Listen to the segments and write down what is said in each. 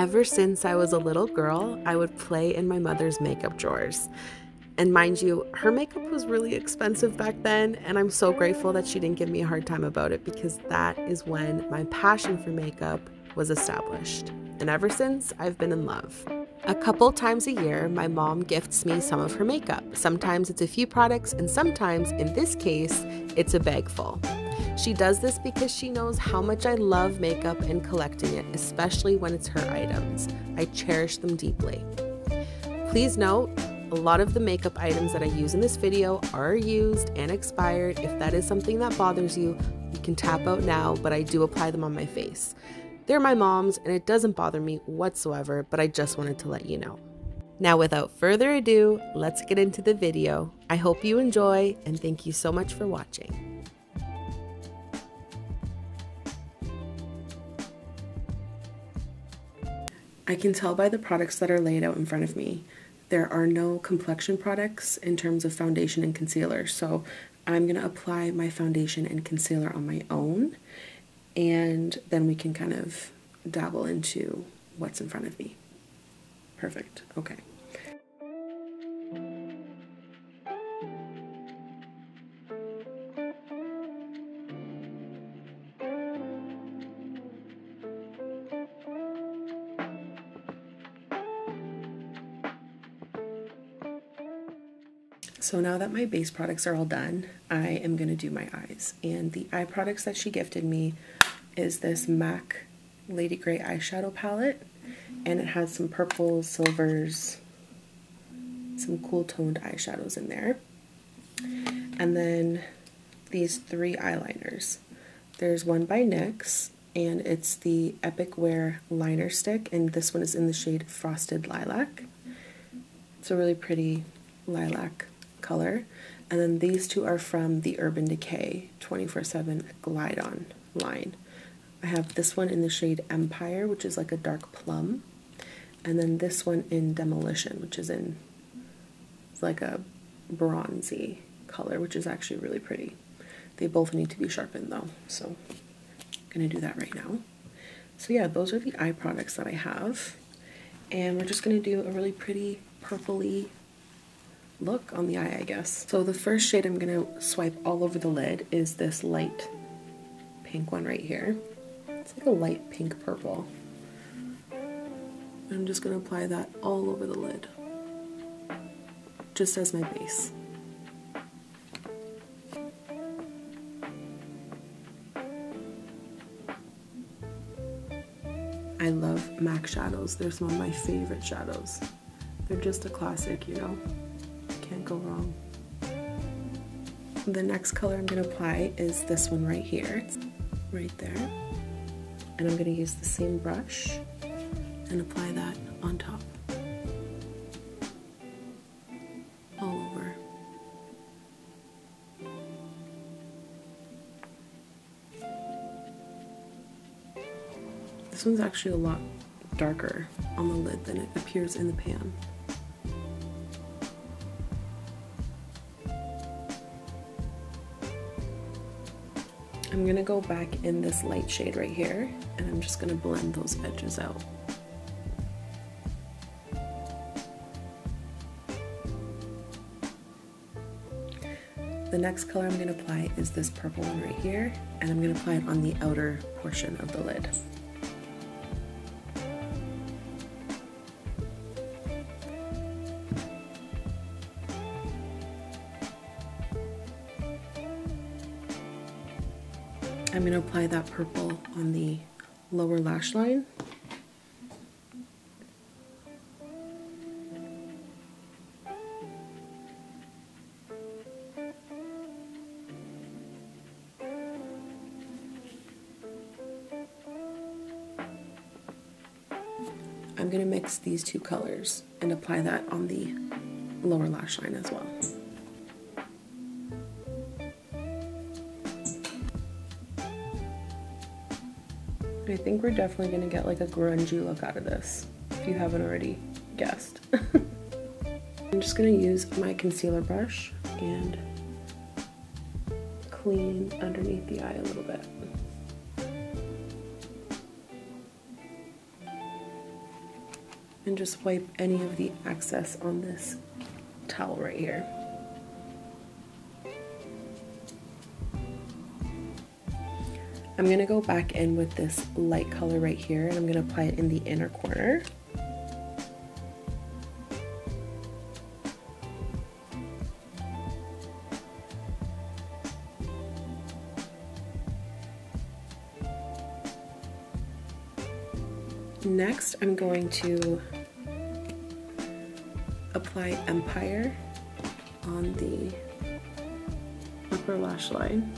Ever since I was a little girl, I would play in my mother's makeup drawers. And mind you, her makeup was really expensive back then, and I'm so grateful that she didn't give me a hard time about it because that is when my passion for makeup was established. And ever since, I've been in love. A couple times a year, my mom gifts me some of her makeup. Sometimes it's a few products, and sometimes, in this case, it's a bag full. She does this because she knows how much I love makeup and collecting it, especially when it's her items. I cherish them deeply. Please note, a lot of the makeup items that I use in this video are used and expired. If that is something that bothers you, you can tap out now, but I do apply them on my face. They're my mom's and it doesn't bother me whatsoever, but I just wanted to let you know. Now, without further ado, let's get into the video. I hope you enjoy and thank you so much for watching. I can tell by the products that are laid out in front of me, there are no complexion products in terms of foundation and concealer. So I'm going to apply my foundation and concealer on my own, and then we can kind of dabble into what's in front of me. Perfect. Okay. So now that my base products are all done, I am going to do my eyes. And the eye products that she gifted me is this MAC Lady Grey eyeshadow palette. And it has some purples, silvers, some cool toned eyeshadows in there. And then these 3 eyeliners. There's one by NYX, and it's the Epic Wear Liner Stick. And this one is in the shade Frosted Lilac. It's a really pretty lilac color. And then these 2 are from the Urban Decay 24/7 Glide On line. I have this one in the shade Empire, which is like a dark plum, and then this one in Demolition, which is in, it's like a bronzy color, which is actually really pretty. They both need to be sharpened though, so I'm gonna do that right now. So yeah, those are the eye products that I have, and we're just gonna do a really pretty purpley look on the eye, I guess. So the first shade I'm gonna swipe all over the lid is this light pink one right here. It's like a light pink purple. I'm just gonna apply that all over the lid, just as my base. I love MAC shadows. They're some of my favorite shadows. They're just a classic, you know? Can't go wrong. The next color I'm going to apply is this one right here. It's right there. And I'm going to use the same brush and apply that on top. All over. This one's actually a lot darker on the lid than it appears in the pan. I'm gonna go back in this light shade right here, and I'm just gonna blend those edges out. The next color I'm gonna apply is this purple one right here, and I'm gonna apply it on the outer portion of the lid. I'm going to apply that purple on the lower lash line. I'm going to mix these 2 colors and apply that on the lower lash line as well. I think we're definitely going to get like a grungy look out of this, if you haven't already guessed. I'm just going to use my concealer brush and clean underneath the eye a little bit. and just wipe any of the excess on this towel right here. I'm going to go back in with this light color right here, and I'm going to apply it in the inner corner. Next, I'm going to apply Empire on the upper lash line.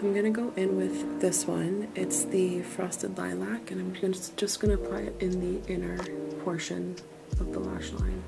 I'm going to go in with this one. It's the Frosted Lilac, and I'm just going to apply it in the inner portion of the lash line.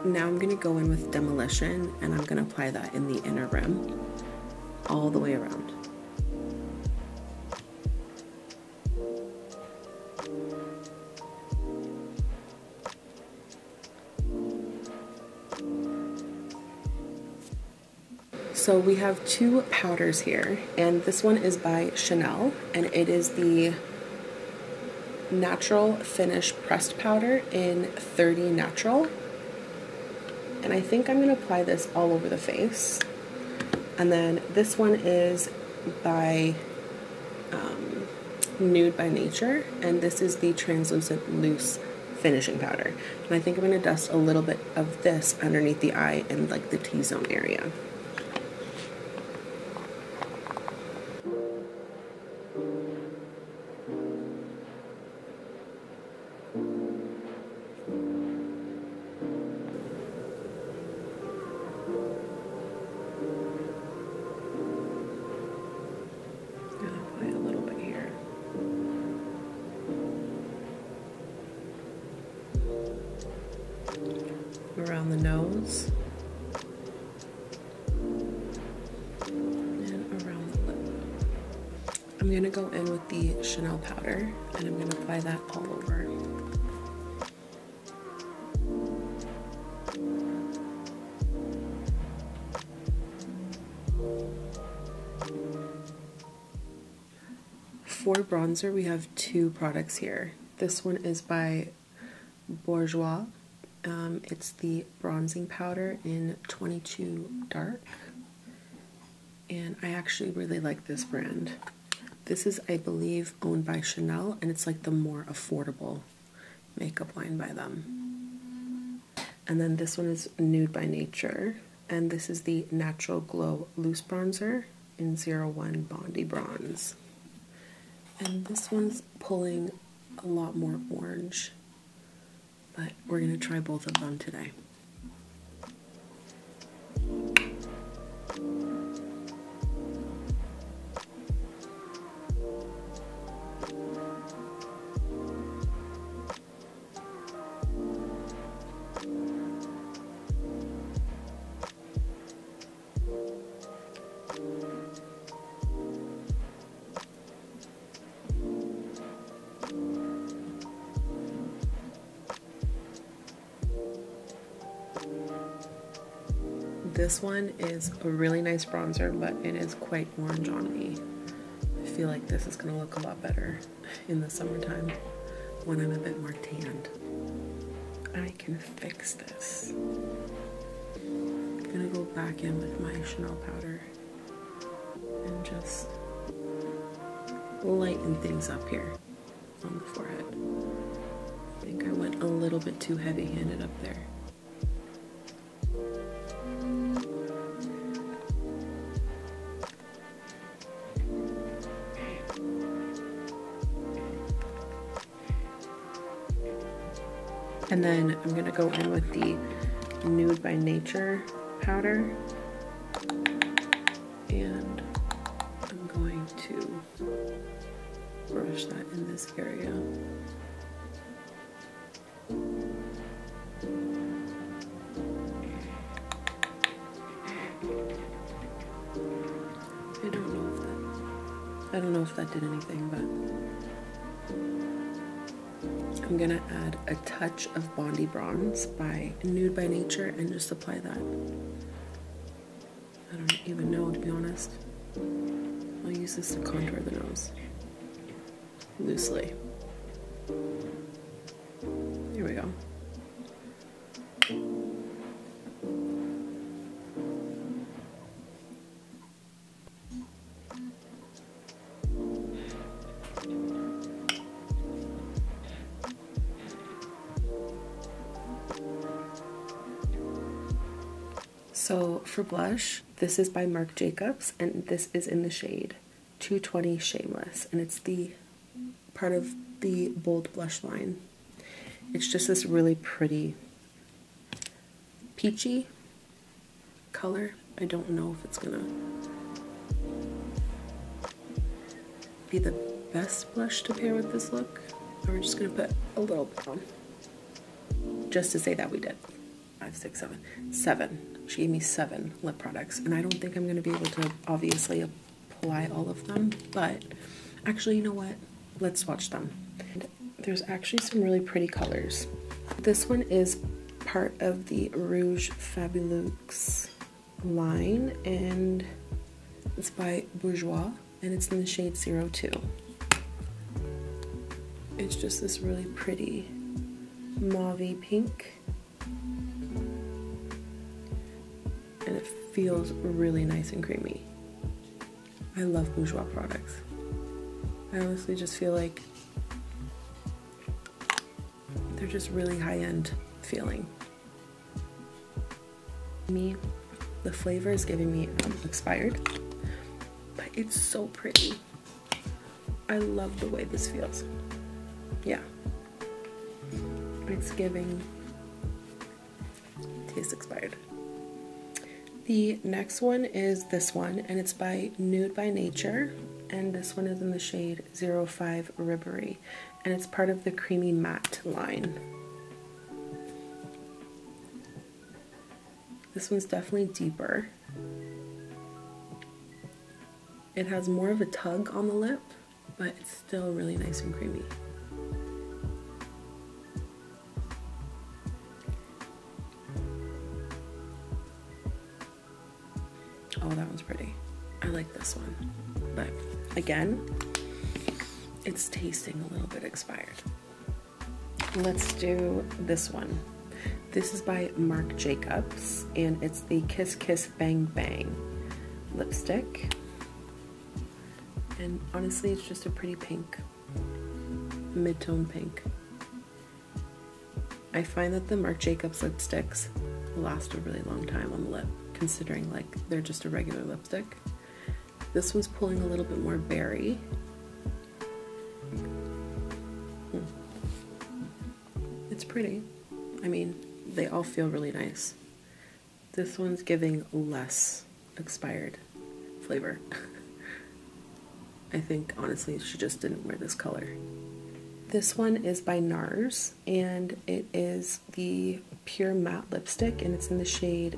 Now I'm going to go in with Demolition, and I'm going to apply that in the inner rim all the way around. So we have two powders here, and this one is by Chanel, and it is the Natural Finish Pressed Powder in 30 Natural. And I think I'm going to apply this all over the face. And then this one is by Nude by Nature, and this is the Translucent Loose Finishing Powder. And I think I'm going to dust a little bit of this underneath the eye and like the T-zone area. Around the nose and around the lip. I'm going to go in with the Chanel powder, and I'm going to apply that all over. For bronzer, we have two products here. This one is by Bourjois. It's the bronzing powder in 22 Dark, and I actually really like this brand. This is, I believe, owned by Chanel, and it's like the more affordable makeup line by them. And then this one is Nude by Nature, and this is the Natural Glow Loose Bronzer in 01 Bondi Bronze. And this one's pulling a lot more orange, but we're going to try both of them today. This one is a really nice bronzer, but it is quite orange on me. I feel like this is going to look a lot better in the summertime when I'm a bit more tanned. I can fix this. I'm going to go back in with my Chanel powder and just lighten things up here on the forehead. I think I went a little bit too heavy-handed up there. And then I'm gonna go in with the Nude by Nature powder, and I'm going to brush that in this area. I don't know if that did anything, but I'm gonna add a touch of Bondi Bronze by Nude by Nature and just apply that. I don't even know, to be honest. I'll use this to contour the nose loosely. Here we go. So for blush, this is by Marc Jacobs, and this is in the shade 220 Shameless, and it's the part of the bold blush line. It's just this really pretty peachy color. I don't know if it's gonna be the best blush to pair with this look. We're just gonna put a little bit on, just to say that we did. 5, 6, 7. 7. She gave me 7 lip products, and I don't think I'm going to be able to obviously apply all of them, but actually, you know what? Let's swatch them. There's actually some really pretty colors. This one is part of the Rouge Fabuleux line, and it's by Bourjois, and it's in the shade 02. It's just this really pretty mauve-y pink. And it feels really nice and creamy. I love Bourjois products. I honestly just feel like they're just really high-end feeling. Me, the flavor is giving me expired, but it's so pretty. I love the way this feels. Yeah, it's giving taste expired. The next one is this one, and it's by Nude by Nature, and this one is in the shade 05 Ribbery, and it's part of the Creamy Matte line. This one's definitely deeper. It has more of a tug on the lip, but it's still really nice and creamy. Oh, that one's pretty. I like this one. But again, it's tasting a little bit expired. Let's do this one. This is by Marc Jacobs, and it's the Kiss Kiss Bang Bang lipstick. And honestly, it's just a pretty pink, mid-tone pink. I find that the Marc Jacobs lipsticks last a really long time on the lip, considering like they're just a regular lipstick. This one's pulling a little bit more berry. It's pretty. I mean, they all feel really nice. This one's giving less expired flavor. I think honestly she just didn't wear this color. This one is by NARS, and it is the Pure Matte lipstick, and it's in the shade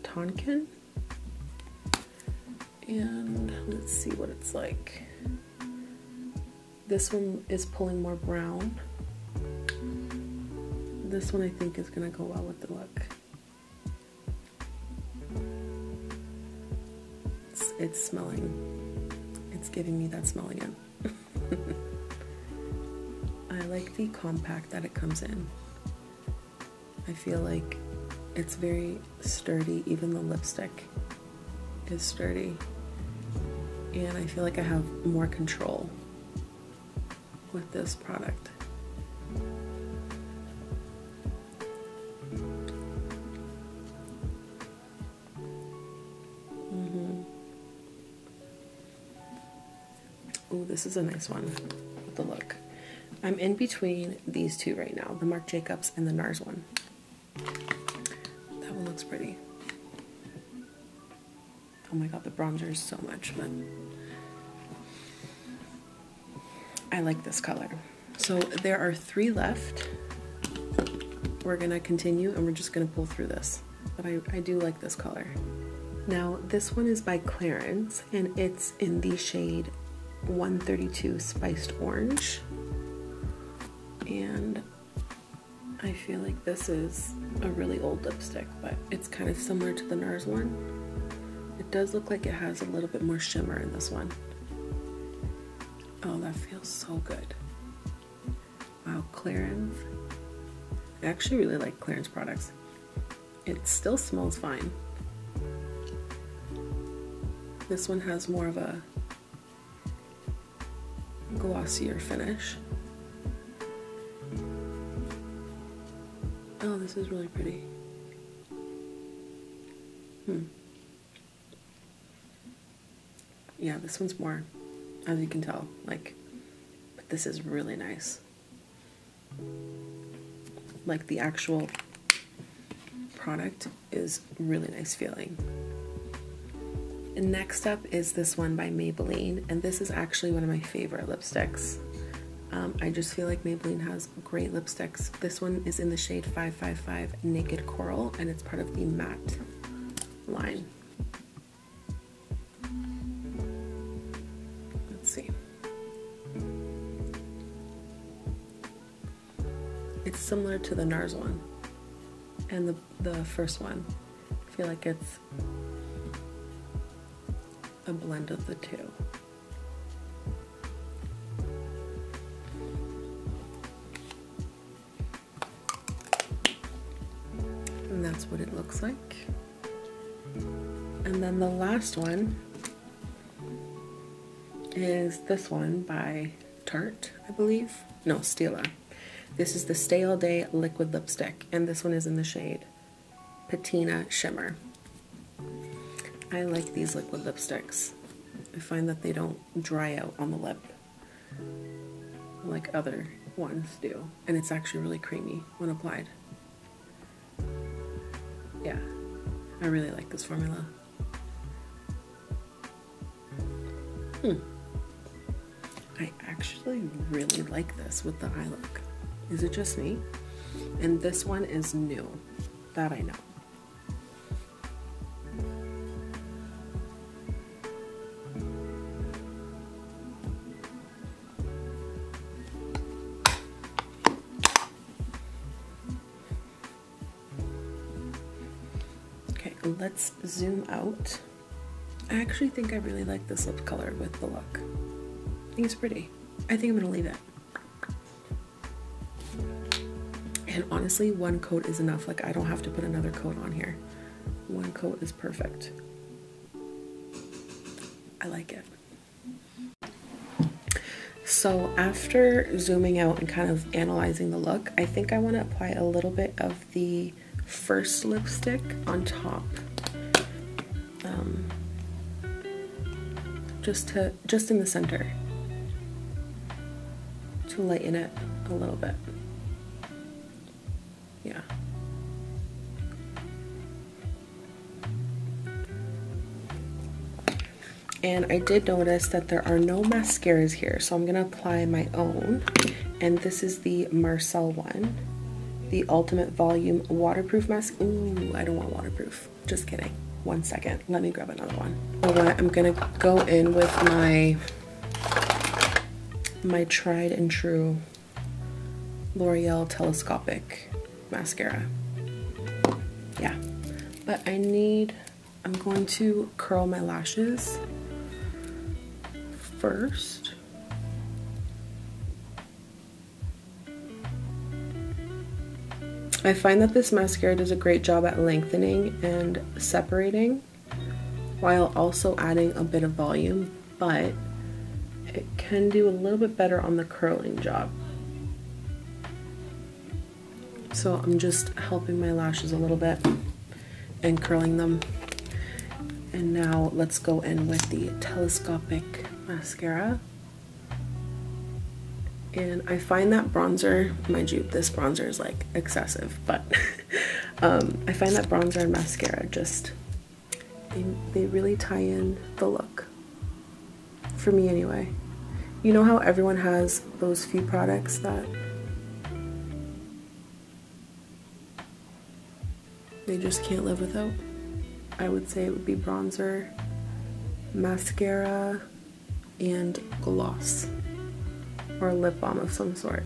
Tonkin. And let's see what it's like. This one is pulling more brown. This one I think is gonna go well with the look. It's smelling. It's giving me that smell again. I like the compact that it comes in. I feel like it's very sturdy. Even the lipstick is sturdy. And I feel like I have more control with this product. This is a nice one with the look. I'm in between these two right now, the Marc Jacobs and the NARS one. That one looks pretty. Oh my god, the bronzer is so much, but I like this color. So there are 3 left. We're gonna continue and we're just gonna pull through this. But I do like this color. Now this one is by Clarins and it's in the shade 132 Spiced Orange. And I feel like this is a really old lipstick, but it's kind of similar to the NARS one. It does look like it has a little bit more shimmer in this one. Oh, that feels so good. Wow, Clarins. I actually really like Clarins products. It still smells fine. This one has more of a glossier finish. Oh, this is really pretty. Yeah, this one's more, as you can tell, like, but this is really nice. Like, the actual product is really nice feeling. And next up is this one by Maybelline, and this is actually one of my favorite lipsticks. I just feel like Maybelline has great lipsticks. This one is in the shade 555 Naked Coral, and it's part of the matte line. Let's see. It's similar to the NARS one and the first one. I feel like it's a blend of the two. And that's what it looks like. And then the last one is this one by Tarte, I believe. No, Stila. This is the Stay All Day Liquid Lipstick, and this one is in the shade Patina Shimmer. I like these liquid lipsticks. I find that they don't dry out on the lip like other ones do, and it's actually really creamy when applied. Yeah, I really like this formula. I actually really like this with the eye look. Is it just me? And this one is new. That I know. Okay, let's zoom out. I actually think I really like this lip color with the look. I think it's pretty. I think I'm gonna leave it. And honestly, one coat is enough. Like, I don't have to put another coat on here. One coat is perfect. I like it. So after zooming out and kind of analyzing the look, I think I want to apply a little bit of the first lipstick on top. Just in the center, to lighten it a little bit. Yeah. And I did notice that there are no mascaras here, so I'm gonna apply my own. And this is the Marcel one, the Ultimate Volume Waterproof Mask. Ooh, I don't want waterproof. Just kidding. 1 second. Let me grab another one. I'm gonna go in with my tried and true L'Oreal Telescopic mascara. Yeah, but I'm going to curl my lashes first. I find that this mascara does a great job at lengthening and separating while also adding a bit of volume, but it can do a little bit better on the curling job. So I'm just helping my lashes a little bit and curling them. And now let's go in with the Telescopic mascara. And I find that bronzer, mind you, this bronzer is like excessive, but I find that bronzer and mascara just, they really tie in the look. For me anyway. You know how everyone has those few products that they just can't live without? I would say it would be bronzer, mascara, and gloss, or a lip balm of some sort.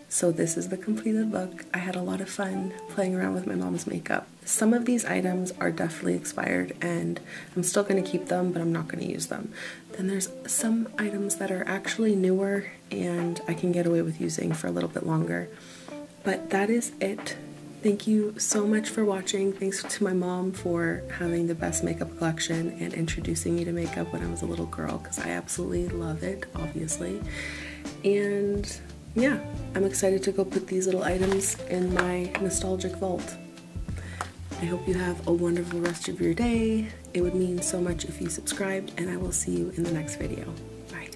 So this is the completed look. I had a lot of fun playing around with my mom's makeup. Some of these items are definitely expired and I'm still going to keep them, but I'm not going to use them. Then there's some items that are actually newer and I can get away with using for a little bit longer. But that is it. Thank you so much for watching. Thanks to my mom for having the best makeup collection and introducing me to makeup when I was a little girl, because I absolutely love it, obviously. And yeah, I'm excited to go put these little items in my nostalgic vault. I hope you have a wonderful rest of your day. It would mean so much if you subscribed, and I will see you in the next video. Bye.